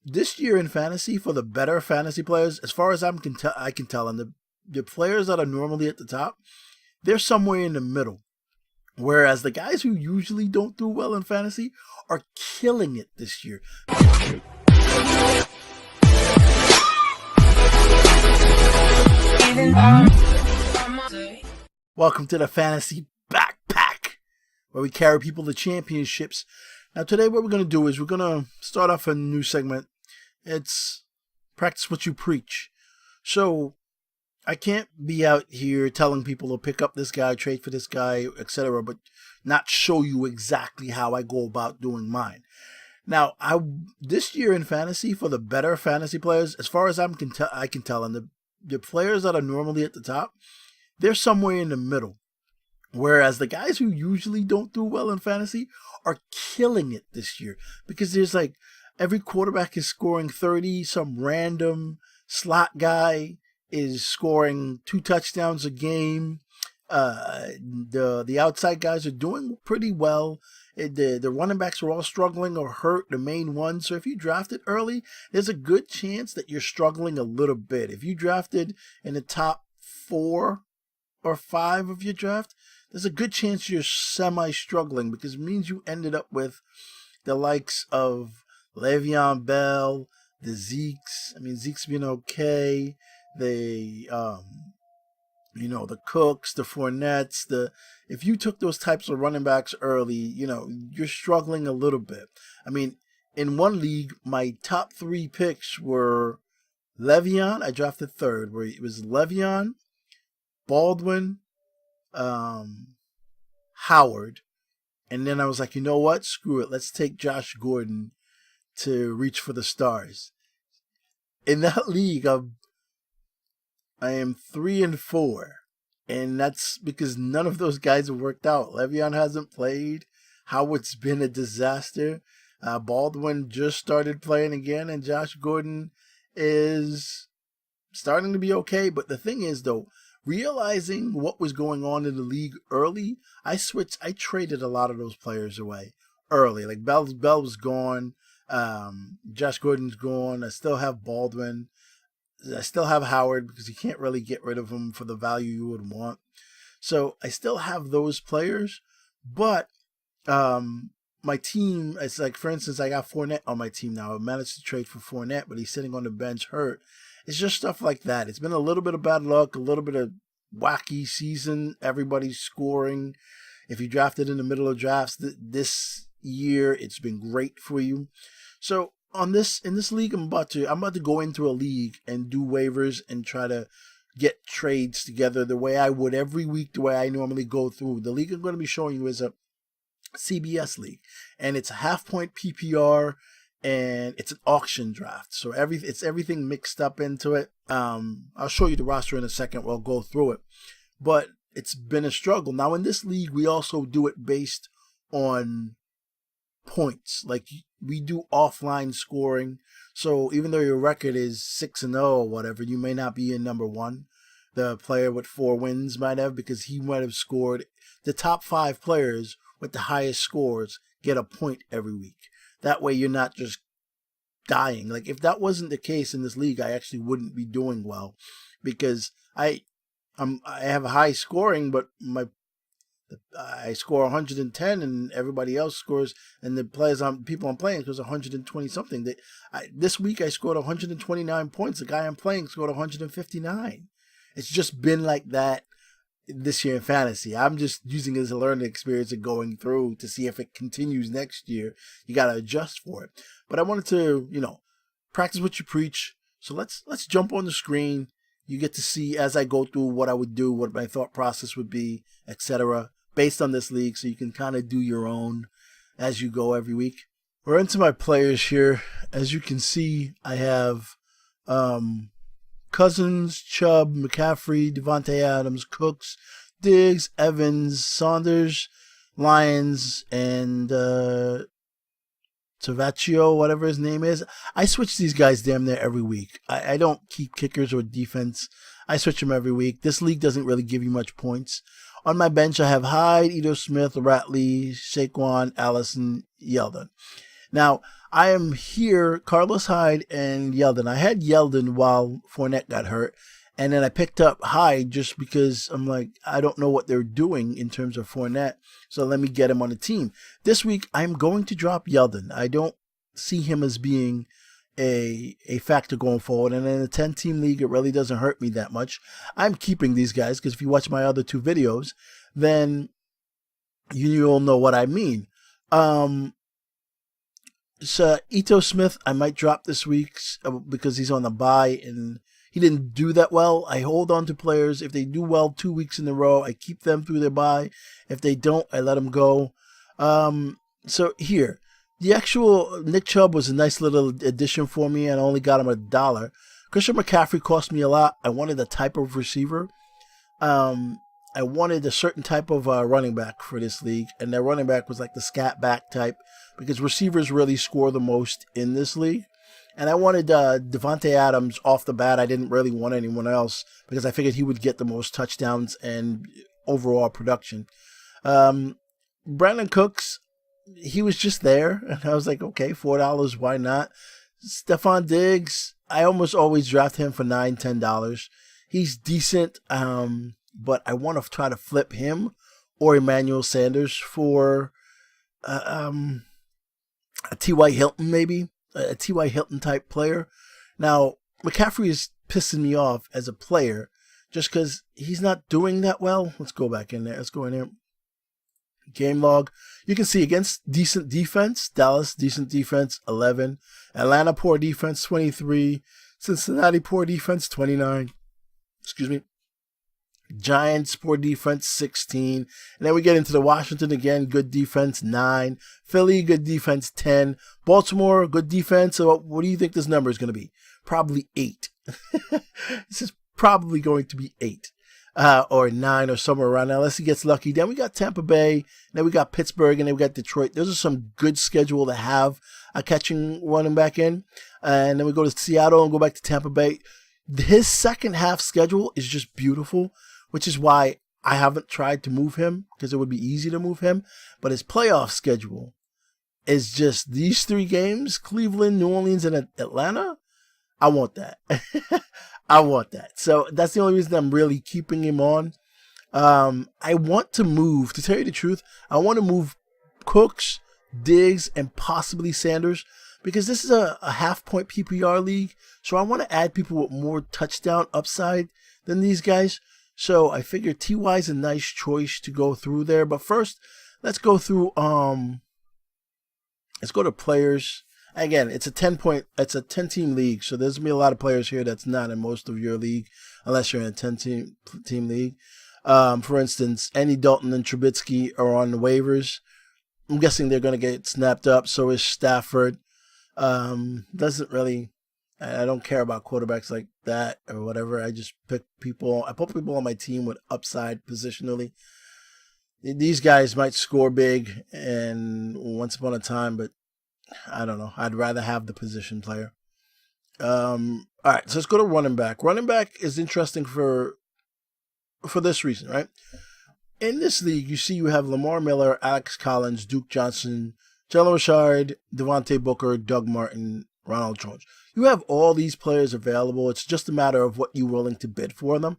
this year in fantasy, for the better fantasy players, as far as I can tell, and the players that are normally at the top, they're somewhere in the middle. Whereas the guys who usually don't do well in fantasy are killing it this year. Welcome to the Fantasy Backpack, where we carry people to championships. Now today what we're going to do is we're going to start off a new segment. It's practice what you preach. So I can't be out here telling people to pick up this guy, trade for this guy, etc., but not show you exactly how I go about doing mine. Now, this year in fantasy, for the better fantasy players, as far as I can tell, and the players that are normally at the top, they're somewhere in the middle. Whereas the guys who usually don't do well in fantasy are killing it this year, because there's like every quarterback is scoring 30, some random slot guy is scoring 2 touchdowns a game. The outside guys are doing pretty well. The running backs are all struggling or hurt, the main ones. So if you drafted early, there's a good chance that you're struggling a little bit. If you drafted in the top 4 or 5 of your draft, there's a good chance you're semi-struggling, because it means you ended up with the likes of Le'Veon Bell, the Zekes. I mean, Zeke's been okay. The Cooks, the Fournettes, if you took those types of running backs early, you're struggling a little bit. I mean, in one league, my top 3 picks were Le'Veon. I drafted third, where it was Le'Veon, Baldwin, Howard, and then I was like, you know what? Screw it. Let's take Josh Gordon to reach for the stars. In that league, I am 3-4, and that's because none of those guys have worked out. Le'Veon hasn't played. Howard's been a disaster. Baldwin just started playing again, and Josh Gordon is starting to be okay. But the thing is, though, realizing what was going on in the league early, I traded a lot of those players away early. Like Bell was gone. Josh Gordon's gone. I still have Baldwin. I still have Howard, because you can't really get rid of him for the value you would want. So I still have those players, but my team, it's like, for instance, I got Fournette on my team now. I managed to trade for Fournette, but he's sitting on the bench hurt. It's just stuff like that. It's been a little bit of bad luck, a little bit of wacky season. Everybody's scoring. If you drafted in the middle of drafts this year, it's been great for you. So in this league, I'm about to go into a league and do waivers and try to get trades together the way I would every week, the way I normally go through. The league I'm going to be showing you is a CBS league, and it's a half-point PPR, and it's an auction draft. So it's everything mixed up into it. I'll show you the roster in a second. We'll go through it, but it's been a struggle. Now in this league, we also do it based on points. Like, we do offline scoring. So even though your record is 6-0 or whatever, you may not be in number 1. The player with 4 wins might have, because he might have scored. The top 5 players with the highest scores get a point every week. That way you're not just dying. Like, if that wasn't the case in this league, I actually wouldn't be doing well, because I have a high scoring, but I score 110, and everybody else scores, and the people I'm playing scores 120 something. This week I scored 129 points. The guy I'm playing scored 159. It's just been like that this year in fantasy. I'm just using it as a learning experience and going through to see if it continues next year. You got to adjust for it. But I wanted to, practice what you preach. So let's jump on the screen. You get to see as I go through what I would do, what my thought process would be, etc., based on this league, so you can kind of do your own as you go every week. We're into my players here. As you can see, I have Cousins, Chubb, McCaffrey, Devontae Adams, Cooks, Diggs, Evans, Saunders, Lyons, and Tavaccio, whatever his name is. I switch these guys damn near every week. I don't keep kickers or defense. I switch them every week. This league doesn't really give you much points. On my bench, I have Hyde, Ito Smith, Ratley, Saquon, Allison, Yeldon. Now, I am here, Carlos Hyde and Yeldon. I had Yeldon while Fournette got hurt, and then I picked up Hyde just because I'm like, I don't know what they're doing in terms of Fournette, so let me get him on the team. This week, I'm going to drop Yeldon. I don't see him as being a factor going forward, and in a 10-team league, it really doesn't hurt me that much. I'm keeping these guys, because if you watch my other 2 videos, then you'll know what I mean. So Ito Smith, I might drop this week because he's on the bye and he didn't do that well. I hold on to players. If they do well 2 weeks in a row, I keep them through their bye. If they don't, I let them go. So here, the actual Nick Chubb was a nice little addition for me, and I only got him $1. Christian McCaffrey cost me a lot. I wanted a type of receiver. I wanted a certain type of running back for this league, and that running back was like the scat back type, because receivers really score the most in this league. And I wanted Devontae Adams off the bat. I didn't really want anyone else because I figured he would get the most touchdowns and overall production. Brandon Cooks, he was just there, and I was like, okay, $4, why not? Stephon Diggs, I almost always draft him for $9, $10. He's decent, but I want to try to flip him or Emmanuel Sanders for a T.Y. Hilton, maybe. A T.Y. Hilton type player. Now, McCaffrey is pissing me off as a player just because he's not doing that well. Let's go back in there. Let's go in there. Game log. You can see against decent defense. Dallas, decent defense, 11. Atlanta, poor defense, 23. Cincinnati, poor defense, 29. Excuse me. Giants, poor defense, 16. And then we get into the Washington again, good defense, 9. Philly, good defense, 10. Baltimore, good defense. So what do you think this number is going to be? Probably 8. This is probably going to be 8. Or 9 or somewhere around there, unless he gets lucky. Then we got Tampa Bay, then we got Pittsburgh, and then we got Detroit. Those are some good schedule to have a catching running back in. And then we go to Seattle and go back to Tampa Bay. His second half schedule is just beautiful, which is why I haven't tried to move him, because it would be easy to move him. But his playoff schedule is just these 3 games, Cleveland, New Orleans, and Atlanta. I want that. I want that. So that's the only reason I'm really keeping him on. I want to move, to tell you the truth, I want to move Cooks, Diggs, and possibly Sanders, because this is a half-point PPR league. So I want to add people with more touchdown upside than these guys. So I figure T.Y. is a nice choice to go through there. But first, let's go through, let's go to players. Again, it's a 10-team league, so there's going to be a lot of players here that's not in most of your league, unless you're in a 10-team league. For instance, Andy Dalton and Trubisky are on the waivers. I'm guessing they're going to get snapped up. So is Stafford. Doesn't really, I don't care about quarterbacks like that or whatever. I just pick people. I put people on my team with upside positionally. These guys might score big and once upon a time, but I don't know. I'd rather have the position player. All right, so let's go to running back. Running back is interesting for this reason, right? In this league, you see you have Lamar Miller, Alex Collins, Duke Johnson, Jalen Richard, Devontae Booker, Doug Martin, Ronald Jones. You have all these players available. It's just a matter of what you're willing to bid for them.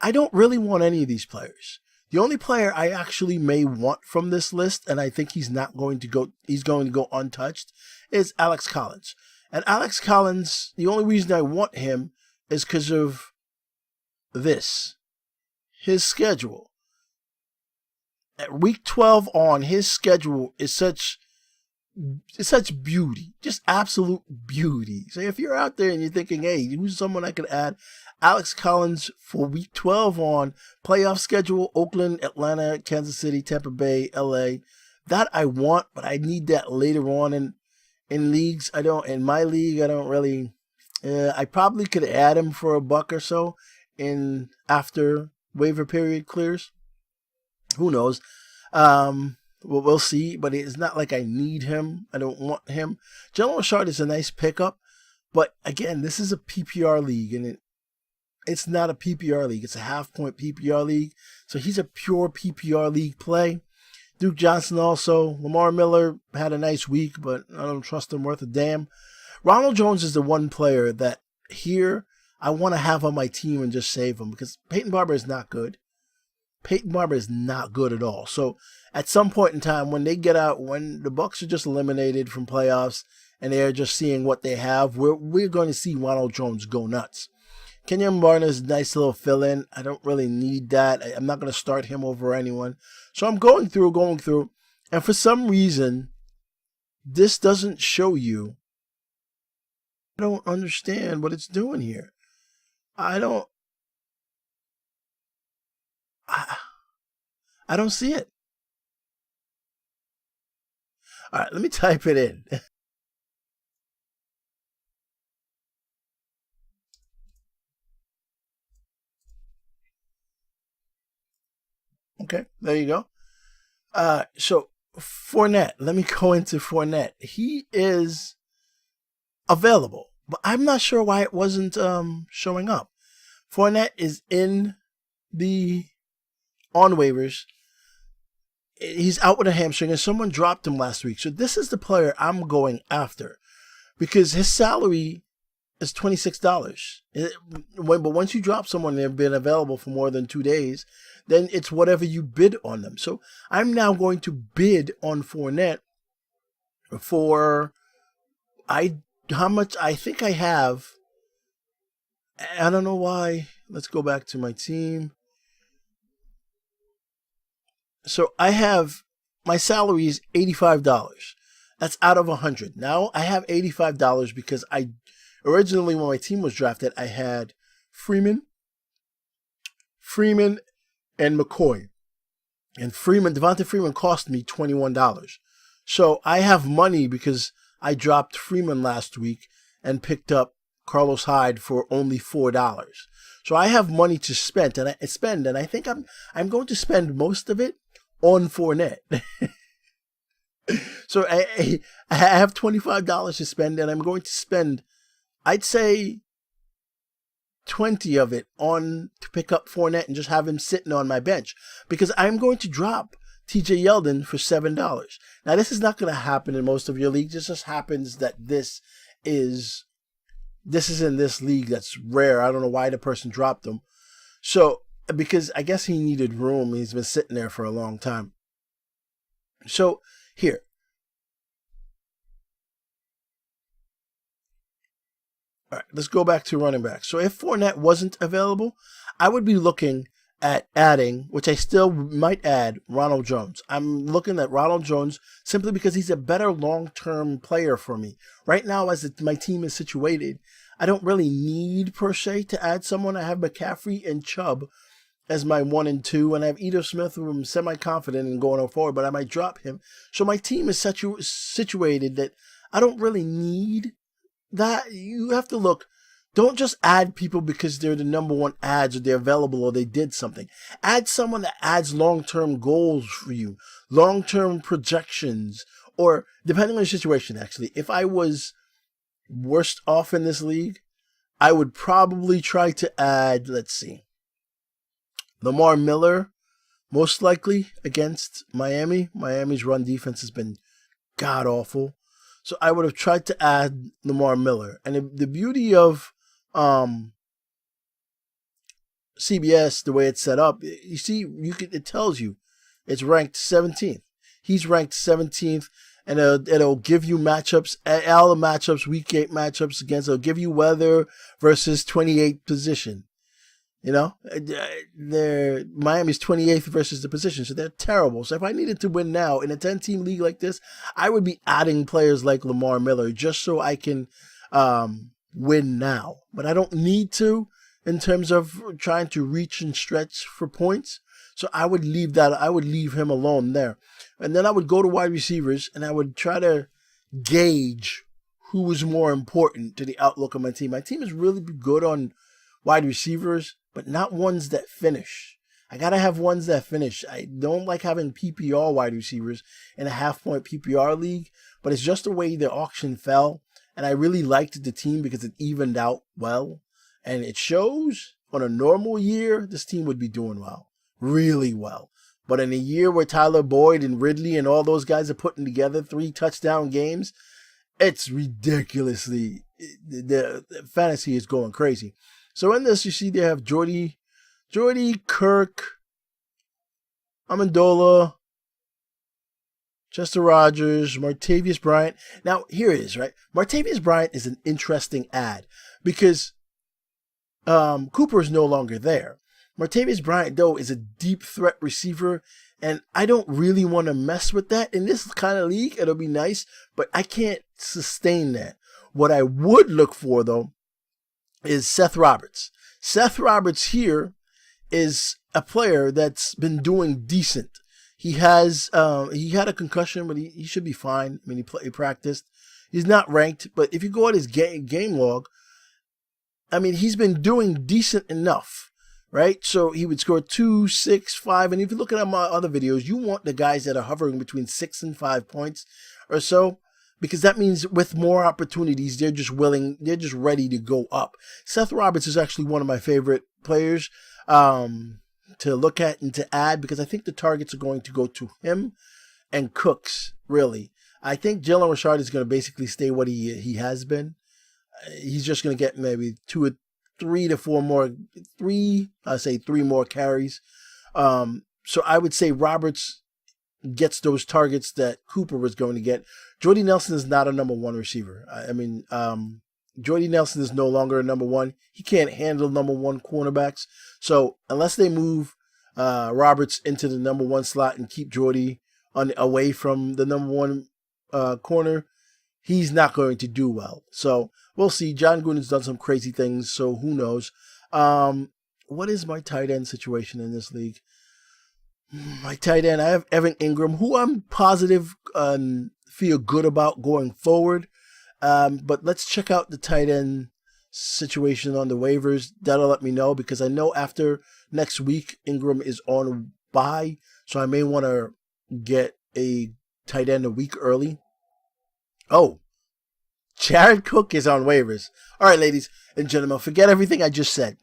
I don't really want any of these players. The only player I actually may want from this list, and I think he's going to go untouched, is Alex Collins. And Alex Collins, the only reason I want him is because of this. His schedule. At week 12 on, his schedule is such beauty. Just absolute beauty. So if you're out there and you're thinking, hey, who's someone I could add? Alex Collins for week 12 on playoff schedule, Oakland, Atlanta, Kansas City, Tampa Bay, LA. That I want, but I need that later on in leagues. In my league, I don't really, I probably could add him for $1 or so after waiver period clears. Who knows? We'll see, but it's not like I need him. I don't want him. Jalen Richard is a nice pickup, but again, this is a PPR league, and it's not a PPR league. It's a half-point PPR league, so he's a pure PPR league play. Duke Johnson also. Lamar Miller had a nice week, but I don't trust him worth a damn. Ronald Jones is the one player that here I want to have on my team and just save him because Peyton Barber is not good. Peyton Barber is not good at all. So at some point in time, when they get out, when the Bucks are just eliminated from playoffs and they're just seeing what they have, we're going to see Ronald Jones go nuts. Kenyon Barner's a nice little fill-in. I don't really need that. I'm not going to start him over anyone. So I'm going through, and for some reason, this doesn't show you. I don't understand what it's doing here. I don't see it. All right, let me type it in. Okay, there you go. So Fournette, let me go into Fournette. He is available, but I'm not sure why it wasn't showing up. Fournette is on waivers. He's out with a hamstring, and someone dropped him last week. So this is the player I'm going after because his salary is $26. But once you drop someone, they've been available for more than 2 days, then it's whatever you bid on them. So I'm now going to bid on Fournette for how much I think I have. I don't know why. Let's go back to my team. So I have, my salary is $85. That's out of $100. Now I have $85 because originally when my team was drafted, I had Freeman, and McCoy. And Devonta Freeman cost me $21. So I have money because I dropped Freeman last week and picked up Carlos Hyde for only $4. So I have money to spend, and I think I'm going to spend most of it on Fournette. So I have $25 to spend, and I'm going to spend, I'd say, 20 of it on to pick up Fournette and just have him sitting on my bench because I'm going to drop TJ Yeldon for $7. Now this is not going to happen in most of your leagues. It just happens that this is in this league that's rare. I don't know why the person dropped him. So because I guess he needed room. He's been sitting there for a long time. So here. All right, let's go back to running back. So if Fournette wasn't available, I would be looking at adding, which I still might add, Ronald Jones. I'm looking at Ronald Jones simply because he's a better long-term player for me. Right now, as my team is situated, I don't really need, per se, to add someone. I have McCaffrey and Chubb as my 1 and 2, and I have Ito Smith, who I'm semi-confident in going forward, but I might drop him. So my team is situated that I don't really need that. You have to look. Don't just add people because they're the number one ads or they're available or they did something. Add someone that adds long-term goals for you, long-term projections, or depending on the situation, actually. If I was worst off in this league, I would probably try to add, let's see, Lamar Miller, most likely against Miami. Miami's run defense has been god-awful. So I would have tried to add Lamar Miller. And the beauty of CBS, the way it's set up, you see, it tells you it's ranked 17th. He's ranked 17th, and it'll give you matchups, all the matchups, week 8 matchups against. It'll give you weather versus 28th position. You know, Miami's 28th versus the position, so they're terrible. So if I needed to win now in a 10-team league like this, I would be adding players like Lamar Miller just so I can win now. But I don't need to in terms of trying to reach and stretch for points. So I would leave him alone there. And then I would go to wide receivers and I would try to gauge who was more important to the outlook of my team. My team is really good on wide receivers, but not ones that finish. I got to have ones that finish. I don't like having PPR wide receivers in a half-point PPR league, but it's just the way the auction fell, and I really liked the team because it evened out well, and it shows on a normal year, this team would be doing well, really well. But in a year where Tyler Boyd and Ridley and all those guys are putting together 3 touchdown games, it's ridiculously, the fantasy is going crazy. So in this, you see they have Jordy, Kirk, Amendola, Chester Rogers, Martavius Bryant. Now, here it is, right? Martavius Bryant is an interesting ad because Cooper is no longer there. Martavius Bryant, though, is a deep threat receiver, and I don't really want to mess with that. In this kind of league, it'll be nice, but I can't sustain that. What I would look for, though, is Seth Roberts. Seth Roberts here is a player that's been doing decent. He had a concussion, but he should be fine. I mean, he practiced. He's not ranked, but if you go at his game log, I mean, he's been doing decent enough, right? So he would score 2, 6, 5, and if you look at my other videos, you want the guys that are hovering between 6 and 5 points or so, because that means with more opportunities, they're just ready to go up. Seth Roberts is actually one of my favorite players to look at and to add, because I think the targets are going to go to him and Cooks, really. I think Jalen Richard is going to basically stay what he has been. He's just going to get maybe 3 more carries. So I would say Roberts gets those targets that Cooper was going to get. Jordy Nelson is not a number 1 receiver. Jordy Nelson is no longer a number 1. He can't handle number 1 cornerbacks. So unless they move Roberts into the number 1 slot and keep Jordy away from the number 1 corner, he's not going to do well. So we'll see. John Gruden's done some crazy things, so who knows. What is my tight end situation in this league? My tight end, I have Evan Ingram, who I'm positive feel good about going forward. But let's check out the tight end situation on the waivers. That'll let me know, because I know after next week, Ingram is on bye, so I may want to get a tight end a week early. Oh, Jared Cook is on waivers. All right, ladies and gentlemen, forget everything I just said.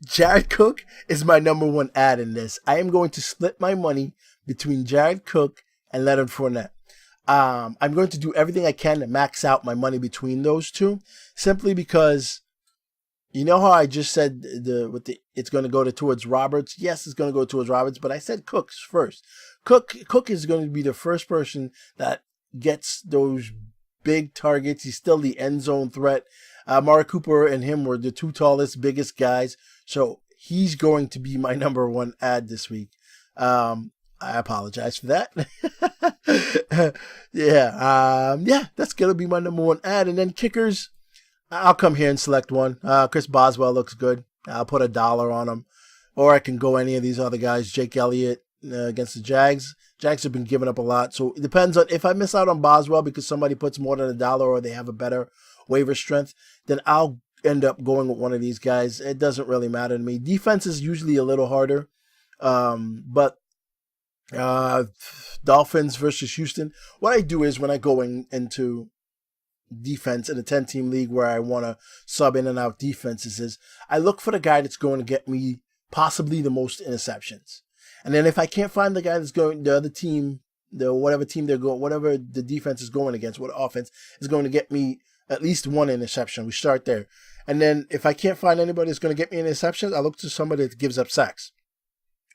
Jared Cook is my number 1 ad in this. I am going to split my money between Jared Cook and Leonard Fournette. I'm going to do everything I can to max out my money between those two, simply because you know how I just said it's going to go towards Roberts. Yes, it's going to go towards Roberts, but I said Cooks first. Cook is going to be the first person that gets those big targets. He's still the end zone threat. Amari Cooper and him were the 2 tallest, biggest guys, so he's going to be my number 1 ad this week. I apologize for that. Yeah, that's going to be my number 1 ad. And then kickers, I'll come here and select one. Chris Boswell looks good. I'll put $1 on him. Or I can go any of these other guys. Jake Elliott against the Jags. Jags have been giving up a lot. So it depends on if I miss out on Boswell because somebody puts more than $1 or they have a better waiver strength, then I'll end up going with one of these guys. It doesn't really matter to me. Defense is usually a little harder. But Dolphins versus Houston, what I do is when I go into defense in a 10-team league where I want to sub in and out defenses, is I look for the guy that's going to get me possibly the most interceptions. And then if I can't find the guy that's going, the other team, whatever the defense is going against, what offense is going to get me at least 1 interception. We start there. And then if I can't find anybody that's going to get me an interception, I look to somebody that gives up sacks.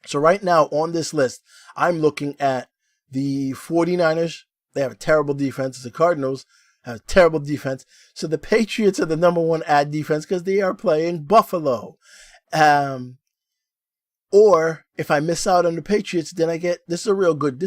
So right now on this list, I'm looking at the 49ers. They have a terrible defense. The Cardinals have a terrible defense. So the Patriots are the number 1 ad defense because they are playing Buffalo. Or if I miss out on the Patriots, then I get, this is a real good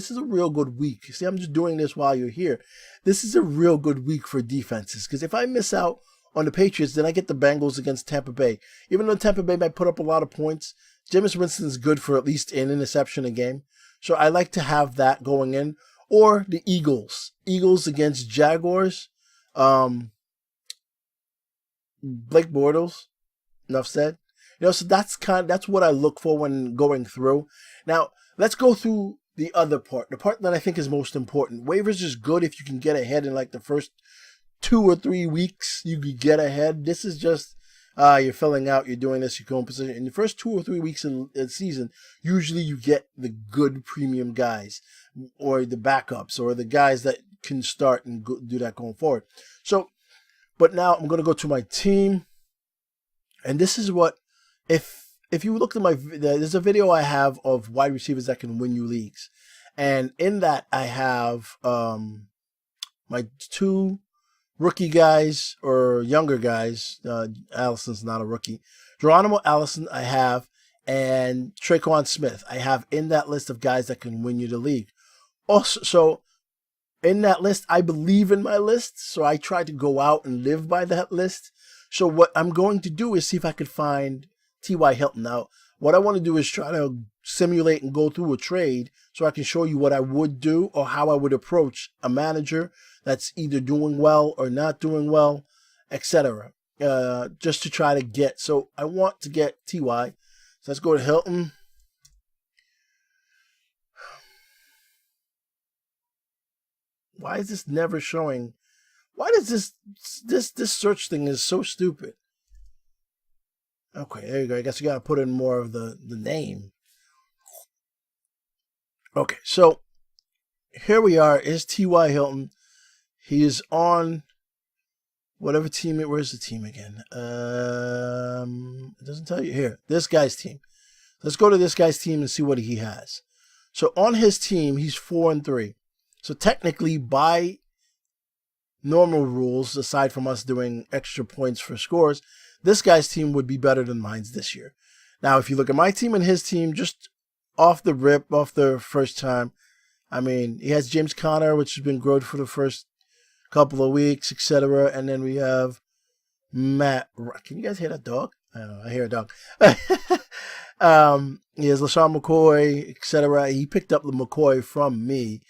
week. See, I'm just doing this while you're here. This is a real good week for defenses, because if I miss out on the Patriots, then I get the Bengals against Tampa Bay. Even though Tampa Bay might put up a lot of points, Jameis Winston's good for at least an interception a game. So I like to have that going in. Or the Eagles. Eagles against Jaguars. Blake Bortles. Enough said. So that's what I look for when going through. Now, let's go through the other part. The part that I think is most important. Waivers is good if you can get ahead in like the first 2 or 3 weeks. You could get ahead. This is just you're filling out, you're doing this, you're going position. In the first 2 or 3 weeks of the season, usually you get the good premium guys or the backups or the guys that can start and do that going forward. So, but now I'm going to go to my team. And this is what, if you look at there's a video I have of wide receivers that can win you leagues. And in that I have my 2 rookie guys or younger guys. Allison's not a rookie. Geronimo Allison I have, and Traquan Smith I have in that list of guys that can win you the league. Also, so in that list, I believe in my list, so I try to go out and live by that list. So what I'm going to do is see if I could find T.Y. Hilton. Now, what I want to do is try to simulate and go through a trade so I can show you what I would do or how I would approach a manager that's either doing well or not doing well, etc. Just to try to get. So I want to get T.Y. So let's go to Hilton. Why is this never showing? Why does this search thing is so stupid? Okay, there you go. I guess you got to put in more of the name. Okay, so here we are. Is T.Y. Hilton. He is on whatever team it. Where's the team again? It doesn't tell you here. This guy's team. Let's go to this guy's team and see what he has. So on his team, he's 4-3. So technically, by normal rules, aside from us doing extra points for scores, this guy's team would be better than mine's this year. Now, if you look at my team and his team, just off the rip, off the first time, I mean, he has James Conner, which has been good for the first couple of weeks, etc. And then we have Matt. Can you guys hear that dog? I don't know. I hear a dog. He has LaShawn McCoy, etc. He picked up the McCoy from me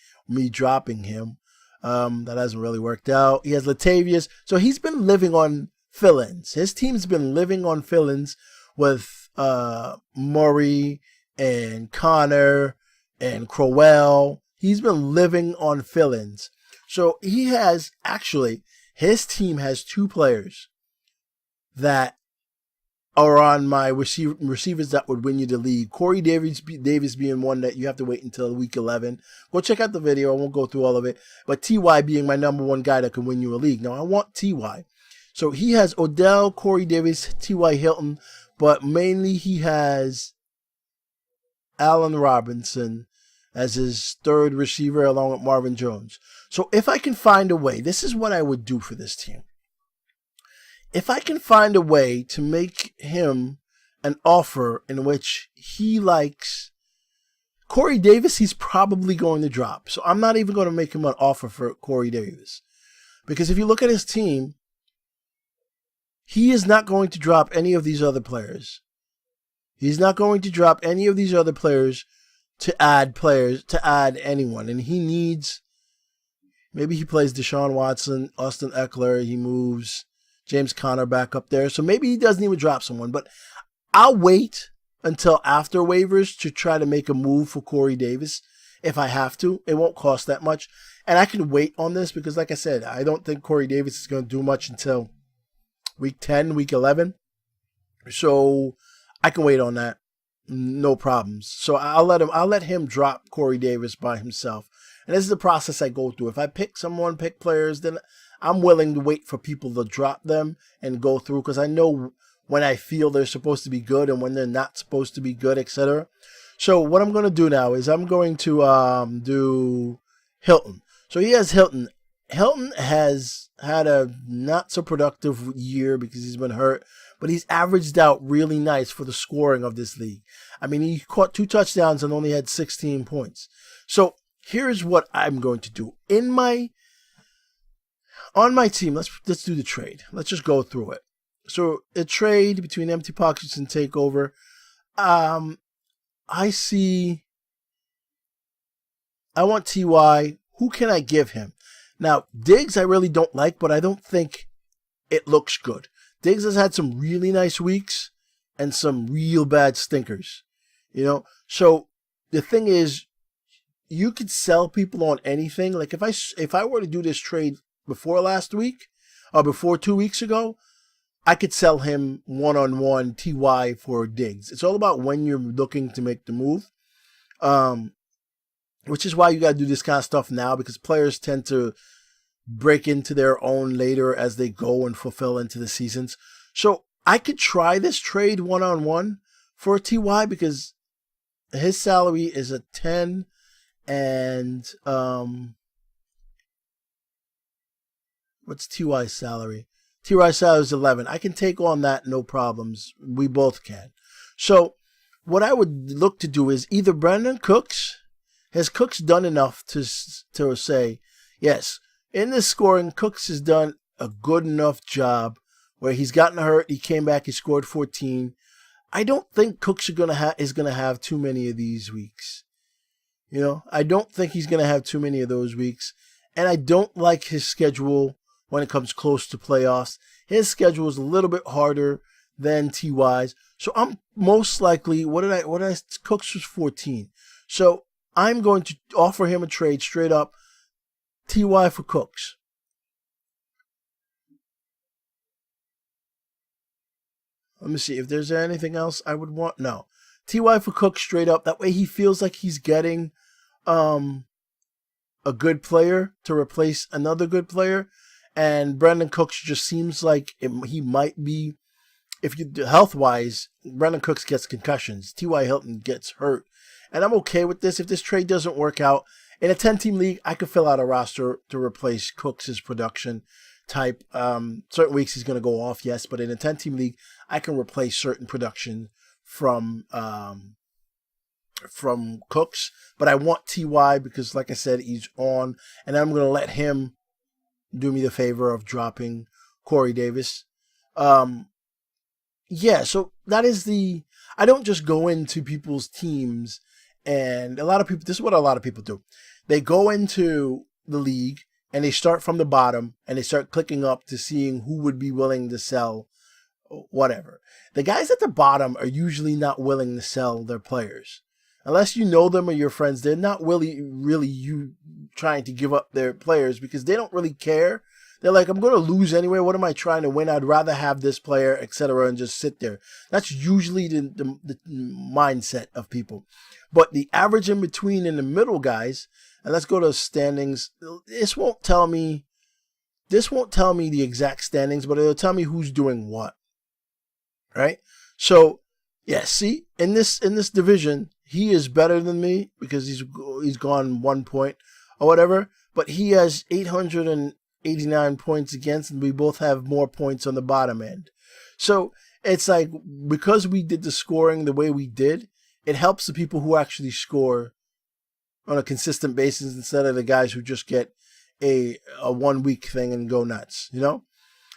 dropping him. That hasn't really worked out. He has Latavius. So he's been living on fill-ins. His team's been living on fill-ins with Murray and Connor and Crowell. He's been living on fill-ins. So he has, actually, his team has 2 players that are on my receivers that would win you the league. Corey Davis being one that you have to wait until week 11. Go check out the video. I won't go through all of it. But T.Y. being my number 1 guy that can win you a league. Now, I want T.Y. So he has Odell, Corey Davis, T.Y. Hilton, but mainly he has Allen Robinson as his 3rd receiver along with Marvin Jones. So if I can find a way, this is what I would do for this team. If I can find a way to make him an offer in which he likes Corey Davis, he's probably going to drop. So I'm not even going to make him an offer for Corey Davis. Because if you look at his team, he is not going to drop any of these other players. He's not going to drop any of these other players to add anyone. And he needs, maybe he plays Deshaun Watson, Austin Eckler, he moves James Conner back up there. So maybe he doesn't even drop someone. But I'll wait until after waivers to try to make a move for Corey Davis if I have to. It won't cost that much. And I can wait on this because, like I said, I don't think Corey Davis is going to do much until week 10, week 11. So I can wait on that. No problems. So I'll let him drop Corey Davis by himself. And this is the process I go through. If I pick players, then I'm willing to wait for people to drop them and go through because I know when I feel they're supposed to be good and when they're not supposed to be good, etc. So what I'm going to do now is I'm going to do Hilton. So he has Hilton. Hilton has had a not so productive year because he's been hurt, but he's averaged out really nice for the scoring of this league. I mean, he caught 2 touchdowns and only had 16 points. So here's what I'm going to do. On my team, let's do the trade. Let's just go through it. So a trade between Empty Pockets and Takeover. I want T.Y. Who can I give him? Now, Diggs I really don't like, but I don't think it looks good. Diggs has had some really nice weeks and some real bad stinkers. So the thing is, you could sell people on anything. Like if I were to do this trade before last week or before 2 weeks ago, I could sell him one-on-one TY for Diggs. It's all about when you're looking to make the move, which is why you got to do this kind of stuff now, because players tend to break into their own later as they go and fulfill into the seasons. So I could try this trade one-on-one for TY because his salary is a 10 and what's TY's salary? TY's salary is 11. I can take on that, no problems. We both can. So what I would look to do is either Brandon Cooks, has Cooks done enough to say, yes, in this scoring, Cooks has done a good enough job where he's gotten hurt, he came back, he scored 14. I don't think Cooks is gonna have too many of these weeks. You know, I don't think he's gonna have too many of those weeks, and I don't like his schedule when it comes close to playoffs. His schedule is a little bit harder than TY's, so I'm most likely Cooks was 14, so I'm going to offer him a trade straight up, TY for Cooks. Let me see if there's anything else I would want. No. TY for Cooks straight up. That way he feels like he's getting a good player to replace another good player. And Brandon Cooks just seems like he might be, health-wise, Brandon Cooks gets concussions. T.Y. Hilton gets hurt. And I'm okay with this. If this trade doesn't work out, in a 10-team league, I could fill out a roster to replace Cooks' production type. Certain weeks he's going to go off, yes, but in a 10-team league, I can replace certain production from Cooks. But I want TY because, like I said, he's on, and I'm going to let him do me the favor of dropping Corey Davis. Yeah, so that is I don't just go into people's teams, and this is what a lot of people do. They go into the league and they start from the bottom and they start clicking up to seeing who would be willing to sell whatever. The guys at the bottom are usually not willing to sell their players. Unless you know them or your friends, they're not really you trying to give up their players because they don't really care. They're like, I'm going to lose anyway. What am I trying to win? I'd rather have this player, etc., and just sit there. That's usually the mindset of people. But the average in between and the middle guys, and let's go to standings. This won't tell me the exact standings, but it'll tell me who's doing what. Right? So, yeah, see, in this division, he is better than me because he's gone 1 point or whatever, but he has 889 points against, and we both have more points on the bottom end. So it's like, because we did the scoring the way we did, it helps the people who actually score on a consistent basis instead of the guys who just get a 1 week thing and go nuts, you know?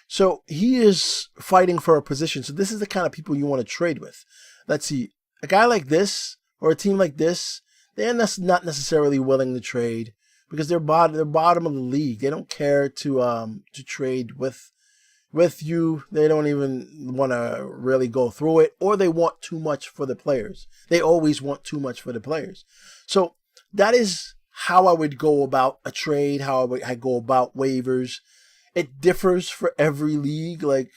So he is fighting for a position. So this is the kind of people you want to trade with. Let's see, a guy like this or a team like this, they're not necessarily willing to trade because they're bottom of the league. They don't care to trade with you. They don't even want to really go through it, or they want too much for the players. They always want too much for the players. So that is how I would go about a trade, how I go about waivers. It differs for every league. Like,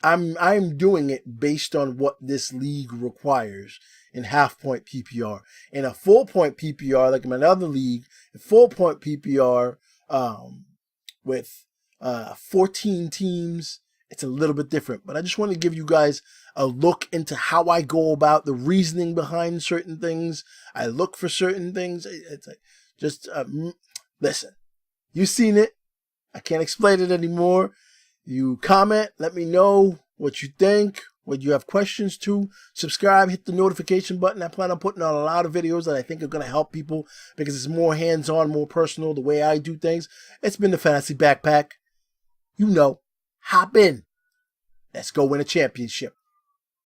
I'm doing it based on what this league requires in half-point PPR. In a full-point PPR, like in my other league, a full-point PPR with 14 teams, it's a little bit different. But I just want to give you guys a look into how I go about the reasoning behind certain things. I look for certain things. It's like, just listen. You've seen it. I can't explain it anymore. You comment, let me know what you think, what you have questions to. Subscribe, hit the notification button. I plan on putting out a lot of videos that I think are going to help people because it's more hands-on, more personal, the way I do things. It's been the Fantasy Backpack. You know, hop in. Let's go win a championship.